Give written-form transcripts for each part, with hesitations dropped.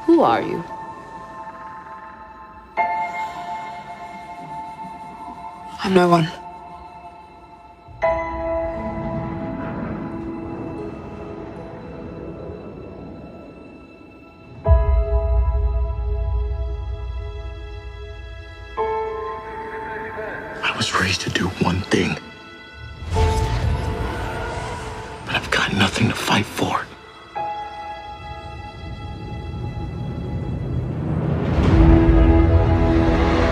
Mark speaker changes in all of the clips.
Speaker 1: Who are you?
Speaker 2: I'm no one.
Speaker 3: I was raised to do one thing. But I've got nothing to fight for.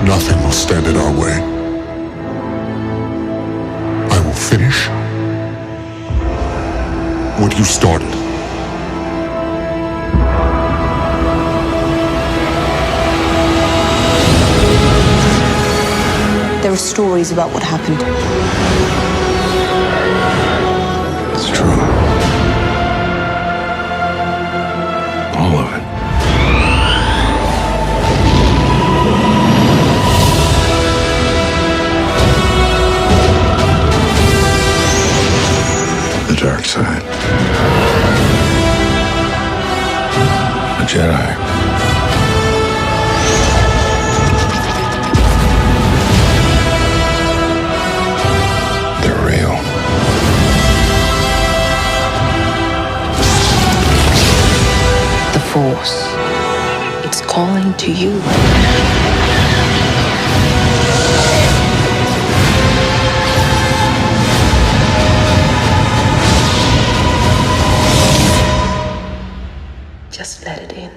Speaker 4: Nothing will stand in our way. I will finish what you started.
Speaker 2: There are stories about what happened.
Speaker 3: It's true. All of it. The dark side. A Jedi. They're real.
Speaker 1: The Force. It's calling to you. Just let it in.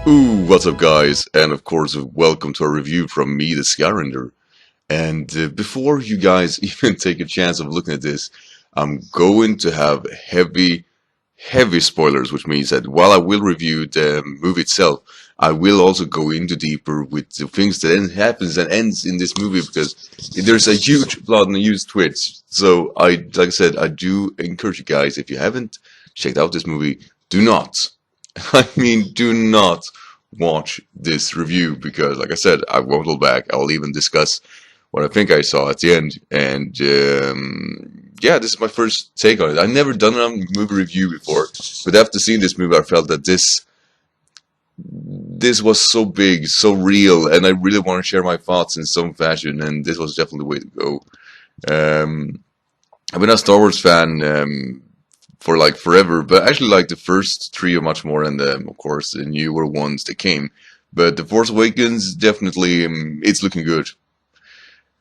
Speaker 5: Ooh, what's up guys, and of course welcome to a review from me, the Skyrander. And before you guys even take a chance of looking at this, I'm going to have heavy spoilers, which means that while I will review the movie itself, I will also go into deeper with the things that happens and ends in this movie, because there's a huge plot and a huge twist. So like I said, I do encourage you guys, if you haven't checked out this movie, do not, do not watch this review, because like I said, I won't hold back. I'll even discuss what I think I saw at the end. And yeah, this is my first take on it. I've never done a movie review before, but after seeing this movie, I felt that this was so big, so real, and I really want to share my thoughts in some fashion, and this was definitely the way to go. I've been a Star Wars fan for like forever, but actually like the first three are much more, and of course the newer ones that came. But The Force Awakens, definitely, it's looking good.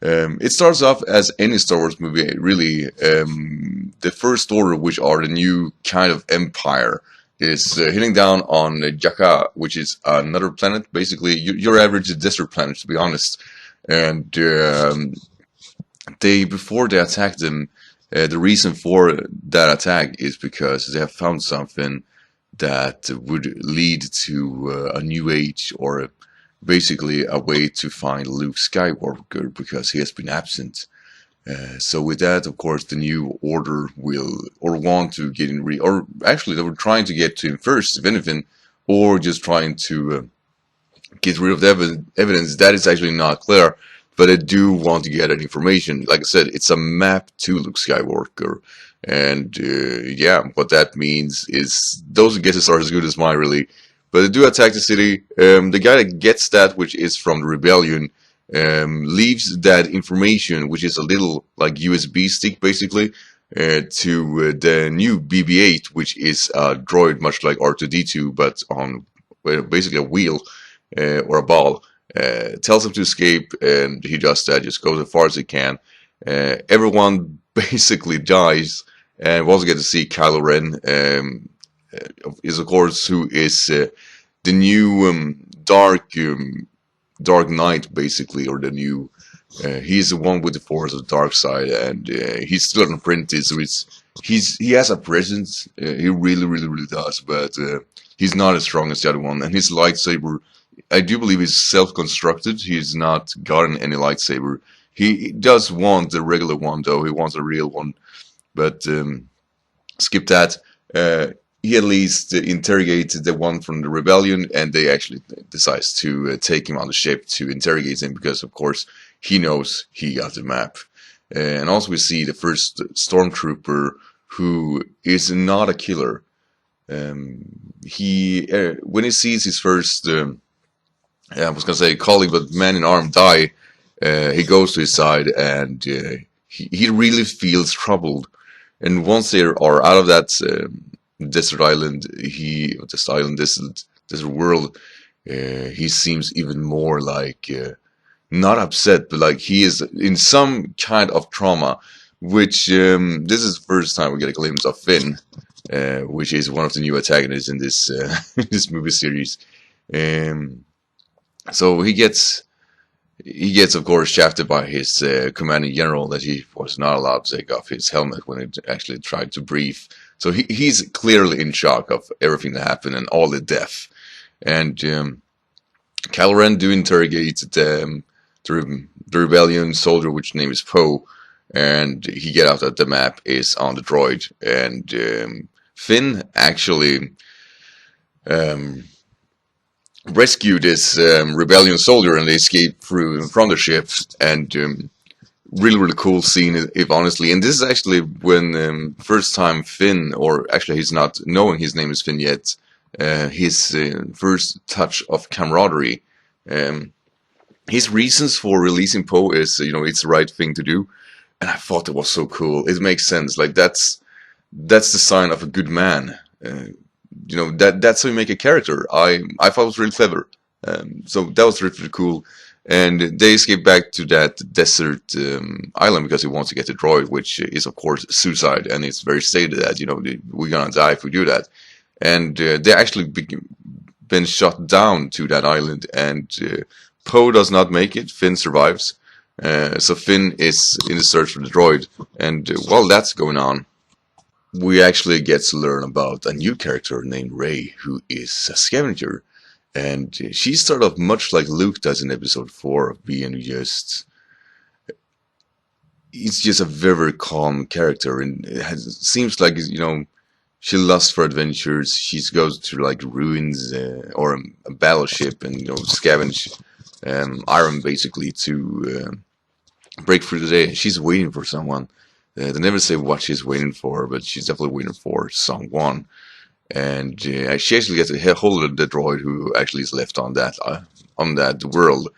Speaker 5: It starts off as any Star Wars movie, really. The First Order, which are the new kind of empire, is hitting down on Jakka, which is another planet, basically your average desert planet, to be honest. And before they attack them, the reason for that attack is because they have found something that would lead to a new age, or basically a way to find Luke Skywalker, because he has been absent. So with that, of course, the new order will, or want to get in, or actually they were trying to get to him first, if anything, or just trying to get rid of the evidence. That is actually not clear, but they do want to get that information. Like I said, it's a map to Luke Skywalker. And yeah, what that means is those guesses are as good as mine, really. But they do attack the city. The guy that gets that, which is from the rebellion, leaves that information, which is a little like USB stick, basically, to the new BB-8, which is a droid much like R2-D2, but on basically a wheel or a ball. Tells him to escape, and he does that, just goes as far as he can. Everyone basically dies, and we also get to see Kylo Ren, is of course who is the new Dark Knight, basically, or the new he's the one with the Force of the dark side, and he's still an apprentice, so he has a presence, he really does, but he's not as strong as the other one. And his lightsaber, I do believe, is self-constructed. He's not gotten any lightsaber. He does want the regular one, though. He wants a real one, but skip that. he at least interrogated the one from the rebellion, and they actually decides to take him on the ship to interrogate him because, of course, he knows he got the map. And also we see the first stormtrooper who is not a killer. He when he sees his first, I was gonna say colleague, but man in arm die, he goes to his side and he really feels troubled. And once they are out of that desert island, desert world, he seems even more like not upset, but like he is in some kind of trauma. Which this is the first time we get a glimpse of Finn, which is one of the new antagonists in this this movie series. So he gets of course shafted by his commanding general that he was not allowed to take off his helmet when he actually tried to breathe. So he's clearly in shock of everything that happened and all the death. And Kylo Ren do interrogate the rebellion soldier, which name is Poe. And he get out that the map is on the droid, and Finn actually rescued this rebellion soldier, and they escape from the ship. And really cool scene, if honestly. And this is actually when first time Finn, or actually he's not knowing his name is Finn yet, his first touch of camaraderie. His reasons for releasing Poe is, it's the right thing to do. And I thought it was so cool. It makes sense. Like that's the sign of a good man. That's how you make a character. I thought it was really clever. So that was really cool. And they escape back to that desert island because he wants to get the droid, which is of course suicide. And it's very stated that we're gonna die if we do that. And they actually been shot down to that island. And Poe does not make it. Finn survives. So Finn is in the search for the droid, and while that's going on, we actually get to learn about a new character named Rey, who is a scavenger, and she started off much like Luke does in episode 4, of being it's just a very calm character, and it seems like, she lusts for adventures. She goes to like ruins or a battleship and scavenge iron basically to break through the day. She's waiting for someone. They never say what she's waiting for, but she's definitely waiting for someone. And she actually gets a hold of the droid who actually is left on that world.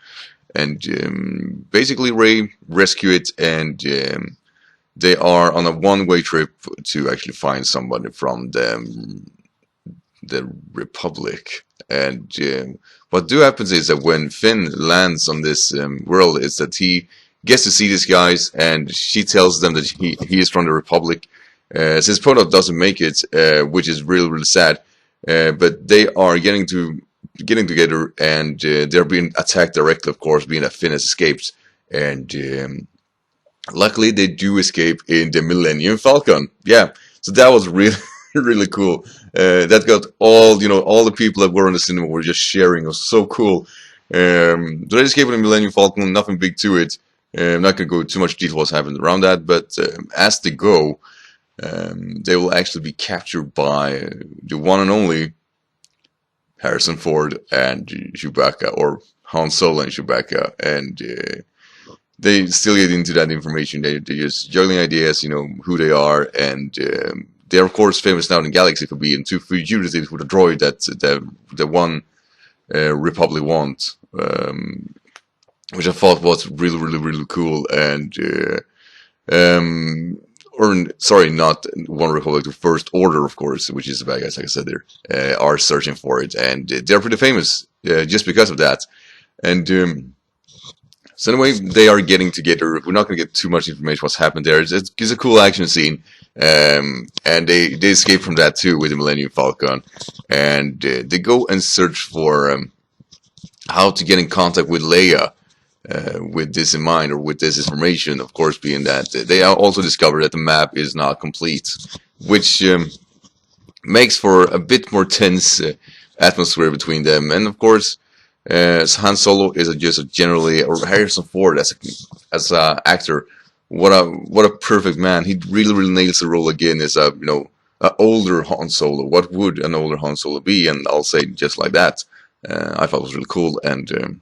Speaker 5: And basically Rey rescue it, and they are on a one-way trip to actually find somebody from the Republic. And what happens is that when Finn lands on this world, is that he gets to see these guys, and she tells them that he is from the Republic. Since Poe doesn't make it, which is really sad, but they are getting together, and they're being attacked directly, of course, being that Finn has escaped. And luckily, they do escape in the Millennium Falcon. Yeah, so that was really cool. That got all the people that were in the cinema were just sharing. It was so cool. So they escape in the Millennium Falcon. Nothing big to it. I'm not going to go too much detail what's happened around that, but as they go, they will actually be captured by the one and only Harrison Ford and Chewbacca, or Han Solo and Chewbacca, and they still get into that information. They're just juggling ideas, who they are, and they're of course famous now in the galaxy for being too fugitive with a droid that the one Republic want. Which I thought was really cool, and not One Republic, the First Order, of course, which is the bad guys, like I said there, are searching for it, and they're pretty famous just because of that. And so anyway, they are getting together. We're not going to get too much information what's happened there. It's a cool action scene, and they escape from that too with the Millennium Falcon, and they go and search for how to get in contact with Leia. With this in mind, or with this information, of course, being that they also discovered that the map is not complete, which makes for a bit more tense atmosphere between them. And of course, Han Solo is generally, or Harrison Ford as a actor, what a perfect man. He really nails the role again as a older Han Solo. What would an older Han Solo be? And I'll say just like that. I thought it was really cool, and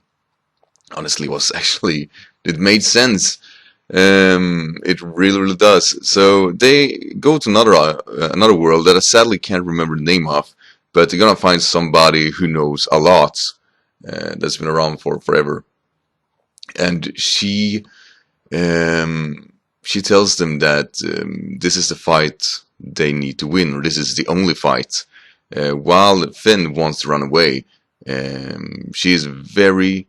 Speaker 5: honestly, was actually, it made sense. It really, really does. So they go to another world that I sadly can't remember the name of, but they're gonna find somebody who knows a lot, that's been around for forever, and she tells them that this is the fight they need to win, or this is the only fight. While Finn wants to run away, she is very,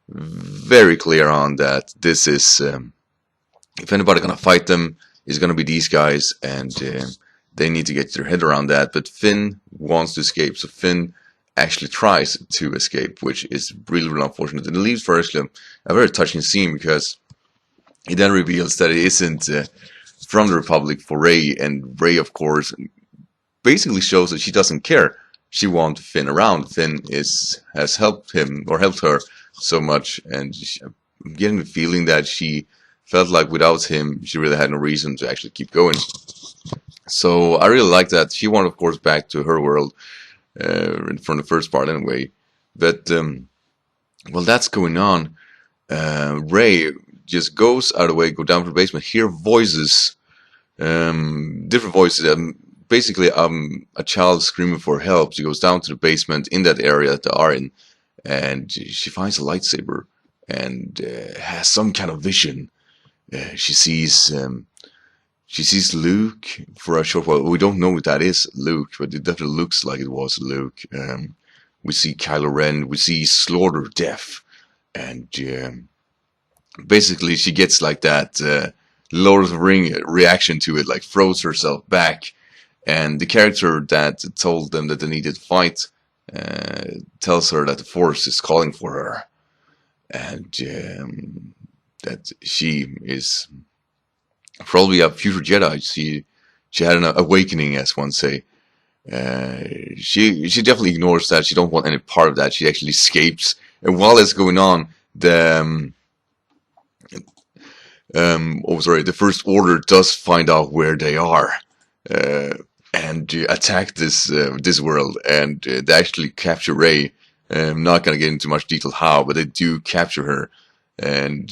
Speaker 5: very clear on that this is, if anybody gonna fight them, it's gonna be these guys, and they need to get their head around that. But Finn wants to escape, so Finn actually tries to escape, which is really, really unfortunate. And it leaves for actually a very touching scene, because he then reveals that it isn't from the Republic for Rey, and Rey, of course, basically shows that she doesn't care. She wants Finn around. Finn has helped him, or helped her so much, and I'm getting the feeling that she felt like without him, she really had no reason to actually keep going. So I really like that. She wanted, of course, back to her world, from the first part anyway. But while that's going on, Rey just goes out of the way, go down to the basement, hear voices, different voices. Basically, a child screaming for help. She goes down to the basement in that area that they are in, and she finds a lightsaber and has some kind of vision. She sees Luke for a short while. We don't know if that is Luke, but it definitely looks like it was Luke. We see Kylo Ren, we see Slaughter Death, and basically she gets like that Lord of the Ring reaction to it, like throws herself back, and the character that told them that they needed to fight tells her that the Force is calling for her, and that she is probably a future Jedi. She had an awakening, as one say. She definitely ignores that. She don't want any part of that. She actually escapes. And while that's going on, the the First Order does find out where they are, and attack this world, and they actually capture Rey. I'm not gonna get into much detail how, but they do capture her. And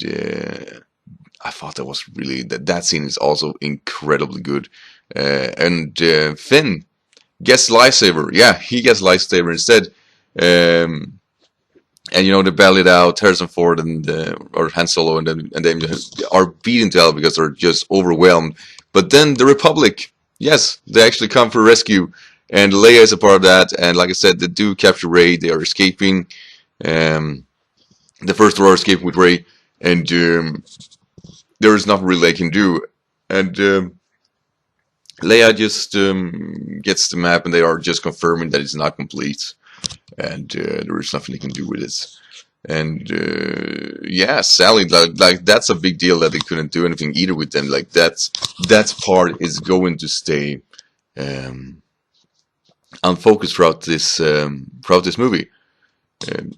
Speaker 5: I thought that was really, that scene is also incredibly good. And Finn gets lightsaber. Yeah, he gets lightsaber instead. And you know, they battle it out. Harrison Ford and or Han Solo and then are beaten to hell because they're just overwhelmed. But then the Republic, yes, they actually come for rescue, and Leia is a part of that. And like I said, they do capture Rey. They are escaping. The First Order escaping with Rey, and there is nothing really they can do. And Leia just gets the map, and they are just confirming that it's not complete, and there is nothing they can do with it. And yeah, Sally, like that's a big deal that they couldn't do anything either with them. Like that part is going to stay unfocused throughout this movie.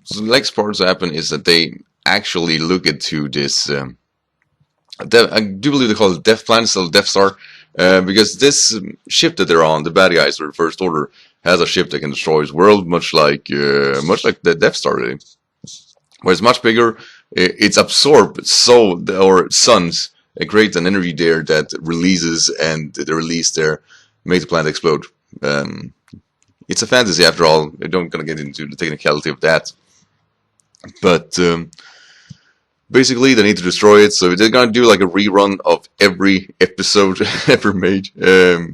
Speaker 5: So the next part to happen is that they actually look into this. I do believe they call it Death Planet, so Death Star, because this ship that they're on, the bad guys or the First Order, has a ship that can destroy his world, much like the Death Star, really. Where it's much bigger, it's absorbed suns create an energy there that releases, and the release there makes the planet explode. It's a fantasy after all. I don't gonna get into the technicality of that, but basically they need to destroy it. So they're gonna do like a rerun of every episode ever made. They're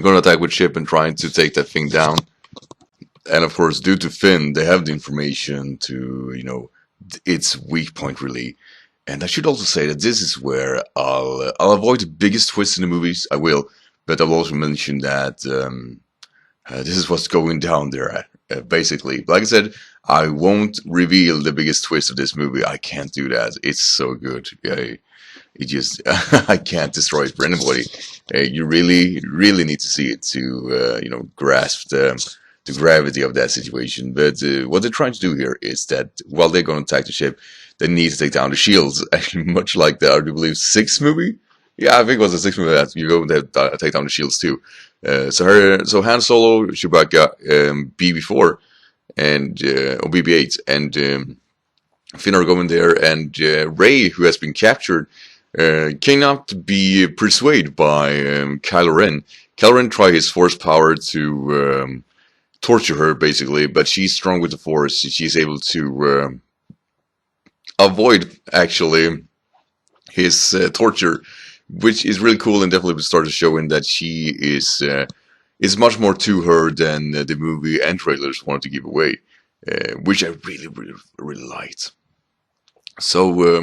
Speaker 5: gonna attack with ship and trying to take that thing down. And of course, due to Finn, they have the information to, you know, its weak point really. And I should also say that this is where I'll avoid the biggest twist in the movies. I will, but I'll also mention that this is what's going down there, basically. But like I said, I won't reveal the biggest twist of this movie. I can't do that. It's so good. It just I can't destroy it for anybody. You really, really need to see it to you know, grasp the gravity of that situation. But what they're trying to do here is that while they're going to attack the ship, they need to take down the shields. Actually, much like the, I do believe, 6th movie Yeah, I think it was the sixth movie that you go there take down the shields too. So Han Solo, Chewbacca, BB4, and or BB8, and Finn are going there, and Rey, who has been captured, cannot be persuaded by Kylo Ren. Kylo Ren tried his Force power to torture her, basically, but she's strong with the Force. She's able to avoid, actually, his torture, which is really cool, and definitely started showing that she is much more to her than the movie and trailers wanted to give away, which I really, really, really liked. So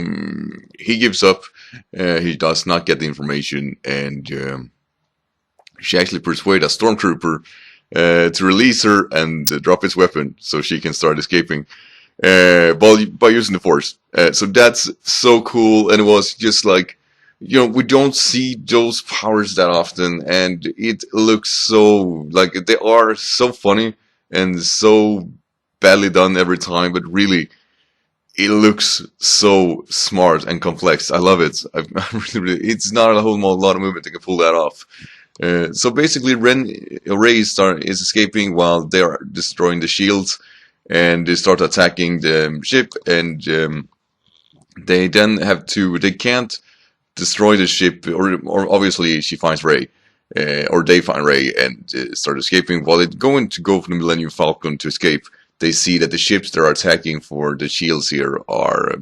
Speaker 5: he gives up. He does not get the information, and she actually persuades a stormtrooper to release her and drop his weapon so she can start escaping by using the Force. So that's so cool, and it was just like, we don't see those powers that often, and it looks so, like, they are so funny and so badly done every time, but really, it looks so smart and complex. I love it. It's not a whole lot of movement that can pull that off. So basically, Rey is escaping while they are destroying the shields, and they start attacking the ship, and they then they can't destroy the ship, or obviously she finds Rey, or they find Rey and start escaping. While they're going to go for the Millennium Falcon to escape, they see that the ships that are attacking for the shields here are,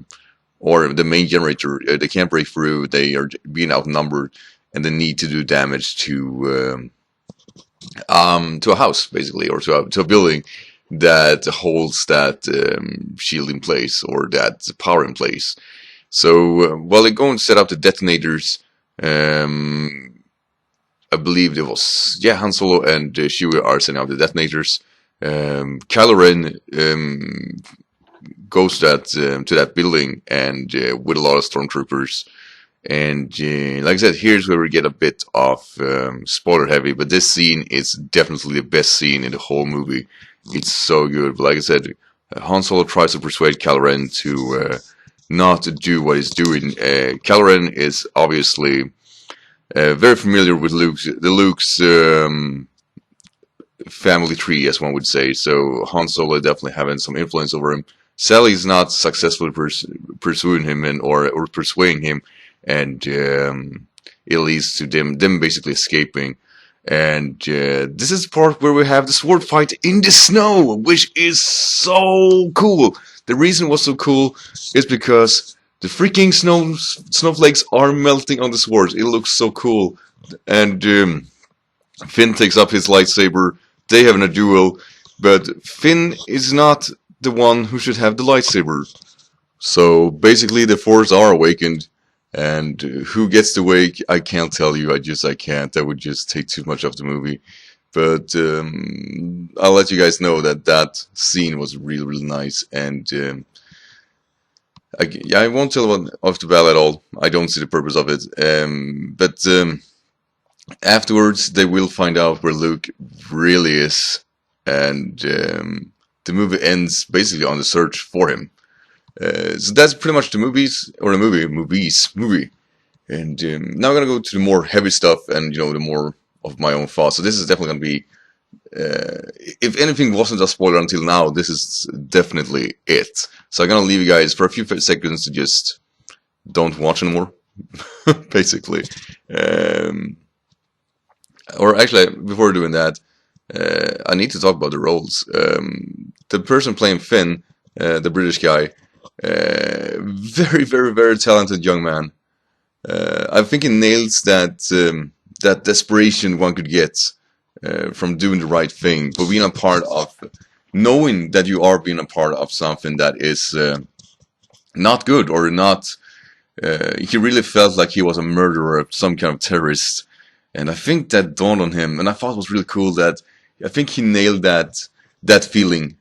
Speaker 5: or the main generator, they can't break through. They are being outnumbered, and they need to do damage to a house, basically, or to a building that holds that shield in place, or that power in place. So while they go and set up the detonators, I believe it was Han Solo and Chewie are setting up the detonators. Kylo Ren goes to that building, and with a lot of stormtroopers. And like I said, here's where we get a bit of spoiler heavy, but this scene is definitely the best scene in the whole movie. It's so good. But like I said, Han Solo tries to persuade Kylo Ren to not to do what he's doing. Kylo Ren is obviously very familiar with Luke's family tree, as one would say. So Han Solo definitely having some influence over him. Sally's not successfully pursuing him or persuading him, and it leads to them basically escaping. And this is the part where we have the sword fight in the snow, which is so cool. The reason it was so cool is because the freaking snowflakes are melting on the swords. It looks so cool. And Finn takes up his lightsaber. They have a duel, but Finn is not the one who should have the lightsaber. So basically, the Force are awakened. And who gets to wake, I can't tell you. I can't. That would just take too much of the movie. But I'll let you guys know that scene was really, really nice. And I won't tell about off the bat at all. I don't see the purpose of it. But afterwards, they will find out where Luke really is. And the movie ends basically on the search for him. So that's pretty much the movie. And now I'm gonna go to the more heavy stuff, and the more of my own thoughts. So this is definitely gonna be, if anything wasn't a spoiler until now, this is definitely it. So I'm gonna leave you guys for a few seconds to just don't watch anymore, basically. Or actually, before doing that, I need to talk about the roles. The person playing Finn, the British guy. Very, very, very talented young man. I think he nails that desperation one could get from doing the right thing, but being a part of, knowing that you are being a part of something that is not good, or not. He really felt like he was a murderer, some kind of terrorist, and I think that dawned on him, and I thought it was really cool that I think he nailed that feeling,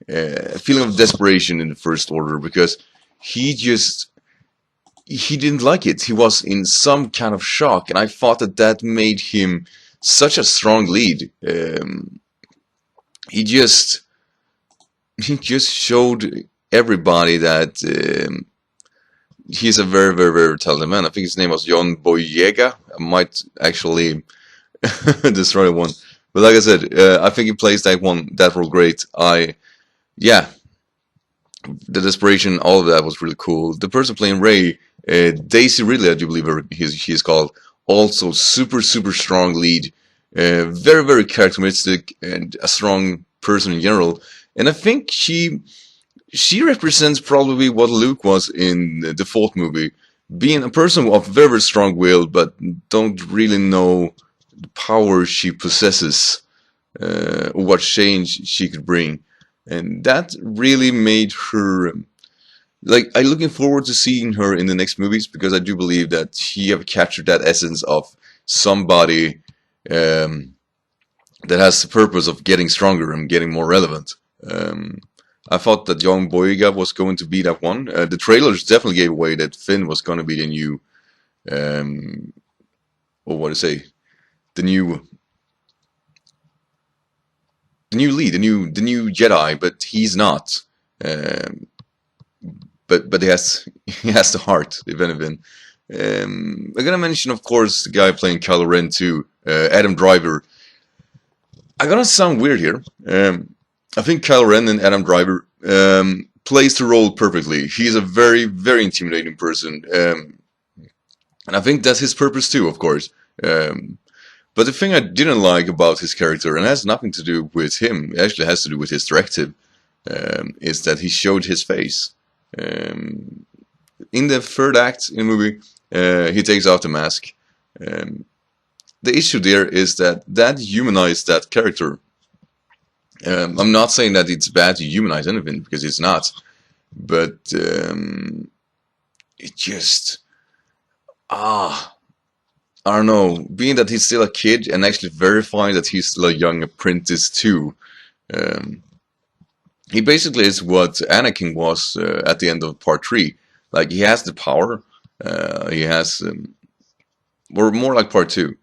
Speaker 5: feeling of desperation in the First Order, because he didn't like it. He was in some kind of shock, and I thought that made him such a strong lead. He just showed everybody that he's a very, very, very talented man. I think his name was John Boyega. I might actually destroy one. But like I said, I think he plays that role great. Yeah, the desperation, all of that was really cool. The person playing Ray, Daisy Ridley, I do believe she's called, also super, super strong lead. Very, very characteristic and a strong person in general. And I think she represents probably what Luke was in the fourth movie, being a person of very, very strong will, but don't really know the power she possesses, or what change she could bring. And that really made her, like, I'm looking forward to seeing her in the next movies, because I do believe that she have captured that essence of somebody that has the purpose of getting stronger and getting more relevant. I thought that Young Boyega was going to be that one. The trailers definitely gave away that Finn was going to be the new, or what to say, the new lead, the new Jedi, but he's not. But he has the heart, if anything. I'm gonna mention, of course, the guy playing Kylo Ren too, Adam Driver. I'm gonna sound weird here. I think Kylo Ren and Adam Driver plays the role perfectly. He's a very, very intimidating person, and I think that's his purpose too, of course. But the thing I didn't like about his character, and it has nothing to do with him, it actually has to do with his directive, is that he showed his face. In the third act in the movie, he takes off the mask. The issue there is that humanized that character. I'm not saying that it's bad to humanize anything, because it's not. But it just... I don't know, being that he's still a kid and actually verifying that he's still a young apprentice too. He basically is what Anakin was at the end of part 3. Like, he has the power, he has, or more like part 2.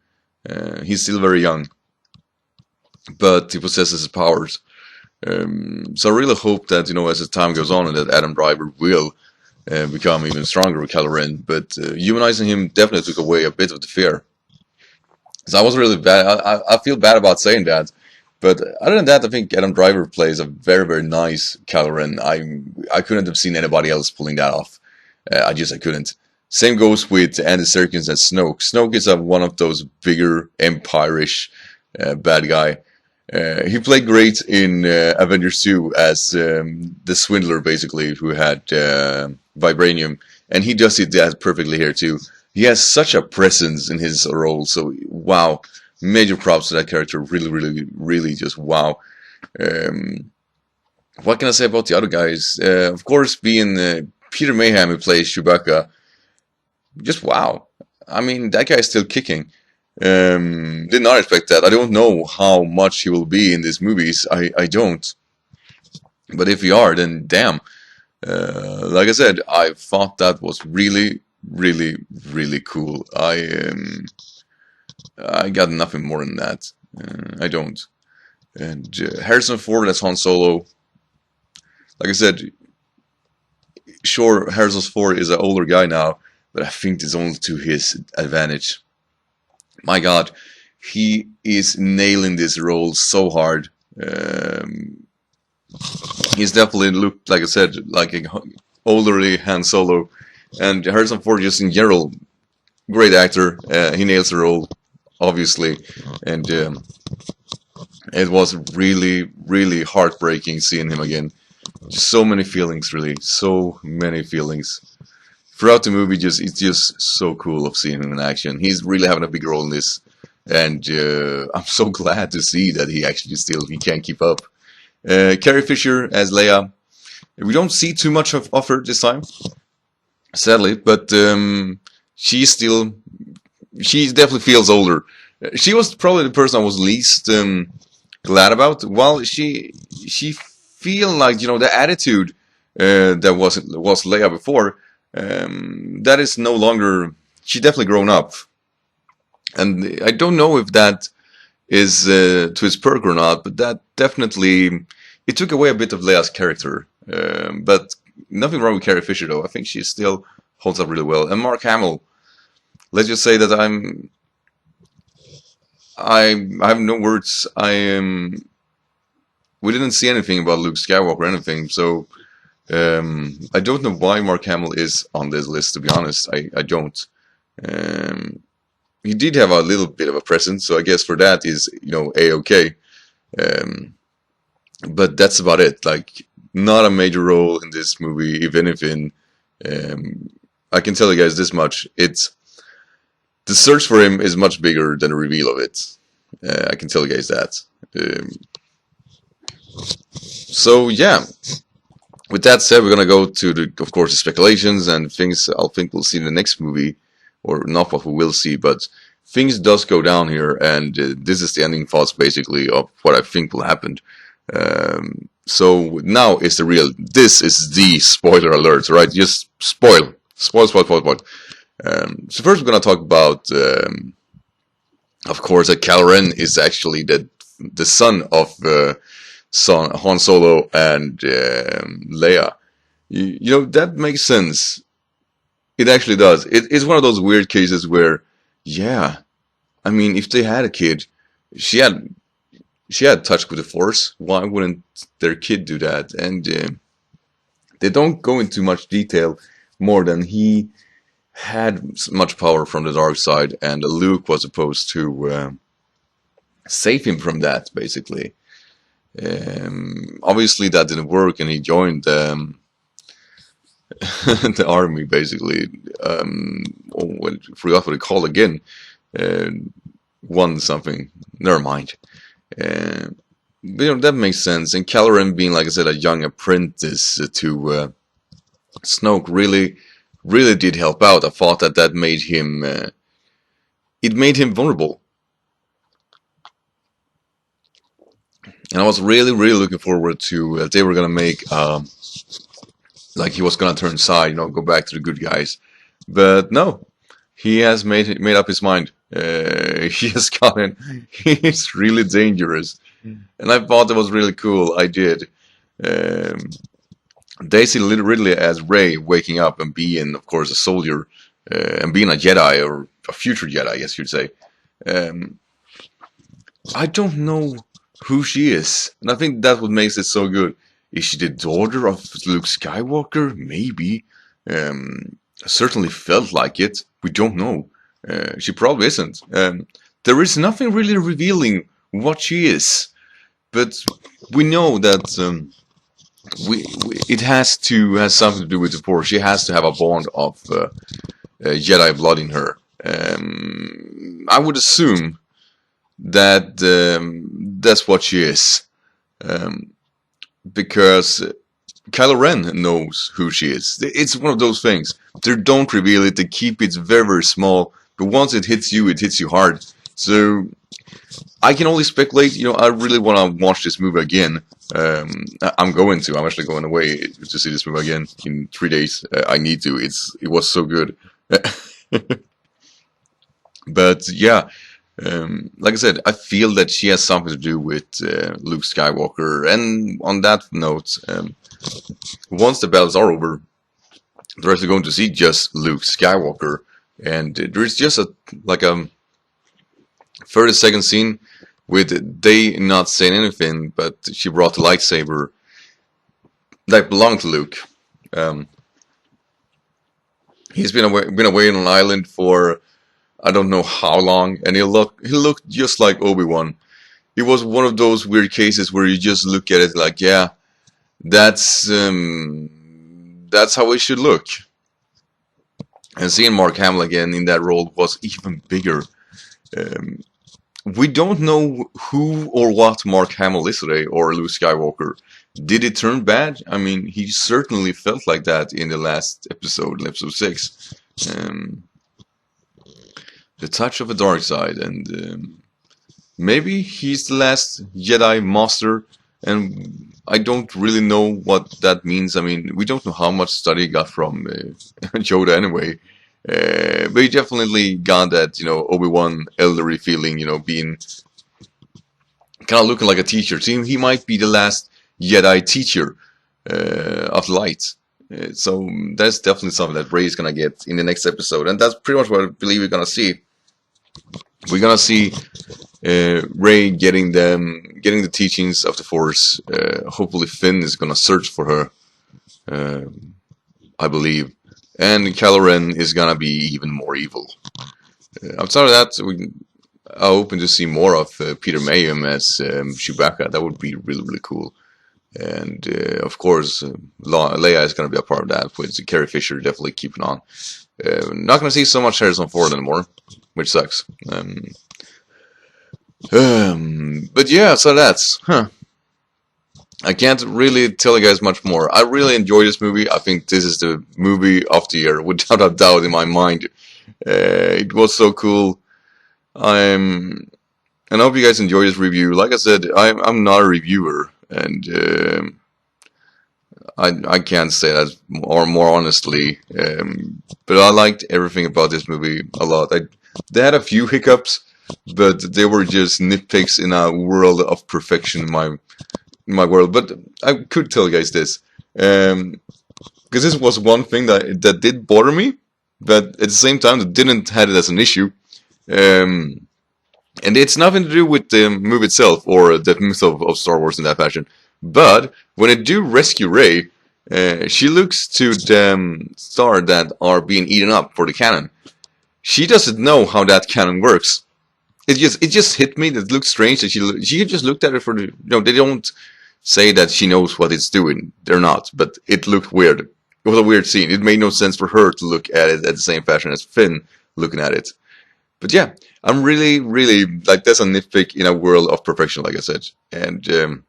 Speaker 5: He's still very young, but he possesses his powers. So I really hope that, as the time goes on, and that Adam Driver will become even stronger with Kylo Ren, but humanizing him definitely took away a bit of the fear. So I was really bad. I feel bad about saying that, but other than that, I think Adam Driver plays a very, very nice Kylo Ren. I couldn't have seen anybody else pulling that off. I couldn't. Same goes with Andy Serkis as Snoke. Snoke is one of those bigger Empire-ish bad guy. He played great in Avengers 2 as the swindler, basically, who had vibranium, and he does that perfectly here too. He has such a presence in his role, so wow, major props to that character. Really, really, really, just wow. What can I say about the other guys? Of course, being Peter Mayhem, who plays Chewbacca, just wow. I mean, that guy is still kicking. Did not expect that. I don't know how much he will be in these movies. I don't. But if you are, then damn. Like I said, I thought that was really, really, really cool. I got nothing more than that. I don't. And Harrison Ford as Han Solo. Like I said, sure, Harrison Ford is an older guy now, but I think it's only to his advantage. My God, he is nailing this role so hard. He's definitely looked, like I said, like an older Han Solo. And Harrison Ford, just in general, great actor. He nails the role, obviously. And it was really, really heartbreaking seeing him again. Just so many feelings, really. So many feelings. Throughout the movie, it's just so cool of seeing him in action. He's really having a big role in this. And I'm so glad to see that he can't keep up. Carrie Fisher as Leia. We don't see too much of her this time, sadly, but she definitely feels older. She was probably the person I was least glad about. While she feel like, the attitude that was Leia before, that is no longer. She definitely grown up, and I don't know if that is to his perk or not, but that definitely it took away a bit of Leia's character. But nothing wrong with Carrie Fisher though. I think she's still holds up really well. And Mark Hamill, let's just say that I have no words. We didn't see anything about Luke Skywalker or anything, so I don't know why Mark Hamill is on this list. To be honest, I don't. He did have a little bit of a presence, so I guess for that is a-okay. But that's about it. Like, not a major role in this movie, if anything. I can tell you guys this much: the search for him is much bigger than the reveal of it. I can tell you guys that. So yeah. With that said, we're gonna go to of course, the speculations and things I think we'll see in the next movie, or not what we will see, but things does go down here, and this is the ending thoughts basically of what I think will happen. So now is this is the spoiler alert, right? Just spoil. So first we're gonna talk about, of course, that Kylo Ren is actually the son of Han Solo and Leia. That makes sense. It actually does. It's one of those weird cases where, yeah, I mean, if they had a kid, she had touch with the Force. Why wouldn't their kid do that? And they don't go into much detail more than he had much power from the dark side, and Luke was supposed to save him from that, basically. Obviously that didn't work, and he joined the army, basically. I forgot what they called again. Won something. Never mind. But, that makes sense. And Kylo Ren being, like I said, a young apprentice to Snoke really did help out. I thought that made him it made him vulnerable. And I was really looking forward to they were gonna make like he was gonna turn side, go back to the good guys. But no, he has made up his mind. He has gotten he's really dangerous, and I thought that was really cool. I did. They see Ridley as Rey waking up and being, of course, a soldier and being a Jedi, or a future Jedi, I guess you'd say. I don't know who she is, and I think that's what makes it so good. Is she the daughter of Luke Skywalker? Maybe. Certainly felt like it. We don't know. She probably isn't. There is nothing really revealing what she is, but we know that it has something to do with the Force. She has to have a bond of Jedi blood in her. I would assume that that's what she is, because Kylo Ren knows who she is. It's one of those things. They don't reveal it. They keep it very small. But once it hits you hard. So I can only speculate. I really want to watch this movie again. I'm actually going away to see this movie again in 3 days. I need to. It was so good. But yeah, like I said, I feel that she has something to do with Luke Skywalker. And on that note, once the battles are over, they're actually going to see just Luke Skywalker. And there's just a 30-second scene with they not saying anything, but she brought the lightsaber that belonged to Luke. He's been away on an island for I don't know how long, and he looked just like Obi-Wan. It was one of those weird cases where you just look at it like, yeah, that's how it should look. And seeing Mark Hamill again in that role was even bigger. We don't know who or what Mark Hamill is today, or Luke Skywalker. Did it turn bad? I mean, he certainly felt like that in the last episode, in episode 6. The touch of the dark side, and maybe he's the last Jedi master, and I don't really know what that means. I mean, we don't know how much study he got from Yoda anyway. But he definitely got that, Obi-Wan elderly feeling, being kind of looking like a teacher. So he might be the last Jedi teacher of light. So that's definitely something that Rey is gonna get in the next episode, and that's pretty much what I believe we're gonna see. We're gonna see Rey getting the teachings of the Force. Hopefully, Finn is gonna search for her. I believe, and Kylo Ren is gonna be even more evil. Outside of that, we are hoping to see more of Peter Mayhem as Chewbacca. That would be really cool. And of course, Leia is going to be a part of that, with Carrie Fisher definitely keeping on. Not going to see so much Harrison Ford anymore, which sucks. But yeah, so that's... I can't really tell you guys much more. I really enjoy this movie. I think this is the movie of the year, without a doubt in my mind. It was so cool. And I hope you guys enjoy this review. Like I said, I'm not a reviewer, and I can't say that more honestly. But I liked everything about this movie a lot. They had a few hiccups, but they were just nitpicks in a world of perfection in my world. But I could tell you guys this, because this was one thing that did bother me, but at the same time, it didn't have it as an issue. And it's nothing to do with the movie itself or the myth of Star Wars in that fashion. But when they do rescue Rey, she looks to the star that are being eaten up for the cannon. She doesn't know how that cannon works. It just hit me. That looked strange. That she just looked at it for the. They don't say that she knows what it's doing. They're not. But it looked weird. It was a weird scene. It made no sense for her to look at it at the same fashion as Finn looking at it. But yeah, I'm really like, that's a nitpick in a world of perfection, like I said. And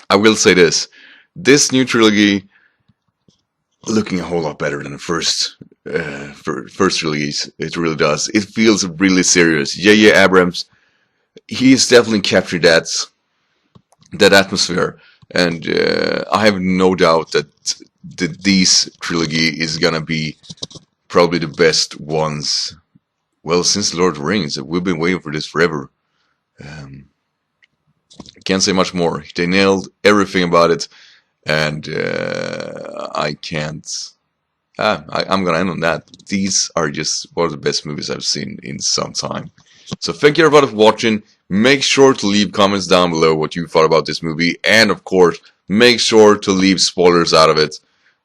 Speaker 5: I will say this new trilogy looking a whole lot better than the first trilogies. It really does. It feels really serious. J.J. Abrams, he's definitely captured that atmosphere, and I have no doubt that this trilogy is gonna be probably the best ones. Well, since Lord of the Rings, we've been waiting for this forever. Can't say much more. They nailed everything about it, and I can't. I'm gonna end on that. These are just one of the best movies I've seen in some time. So thank you everybody for watching. Make sure to leave comments down below what you thought about this movie, and of course, make sure to leave spoilers out of it,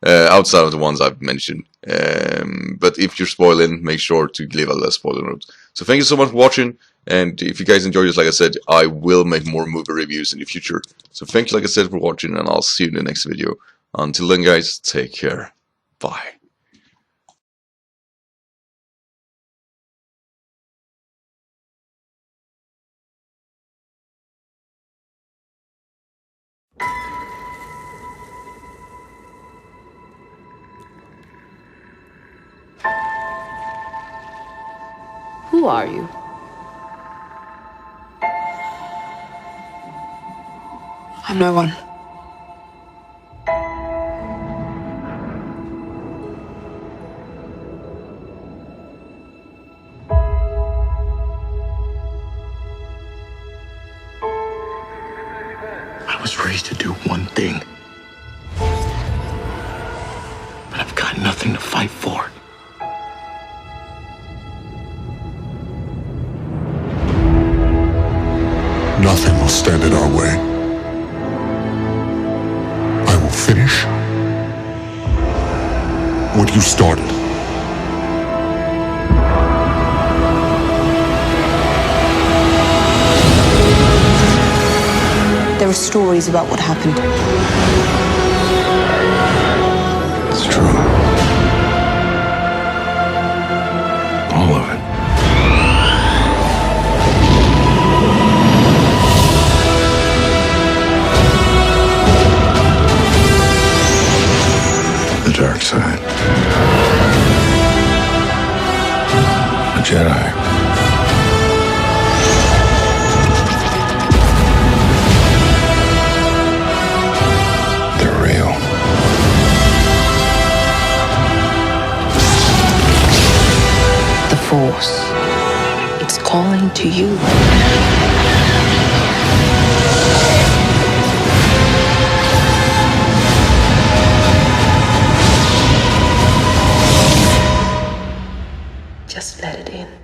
Speaker 5: outside of the ones I've mentioned. But if you're spoiling, make sure to leave a less spoiler note. So thank you so much for watching, and if you guys enjoyed this, like I said, I will make more movie reviews in the future. So thank you, like I said, for watching, and I'll see you in the next video. Until then, guys, take care. Bye.
Speaker 1: Who are you?
Speaker 2: I'm no one.
Speaker 4: I was raised to do one thing. But I've got nothing to fight for. Nothing will stand in our way. I will finish what you started.
Speaker 2: There are stories about what happened.
Speaker 3: It's true. All of it. The dark side. A Jedi. They're real.
Speaker 1: The Force. It's calling to you. Just let it in.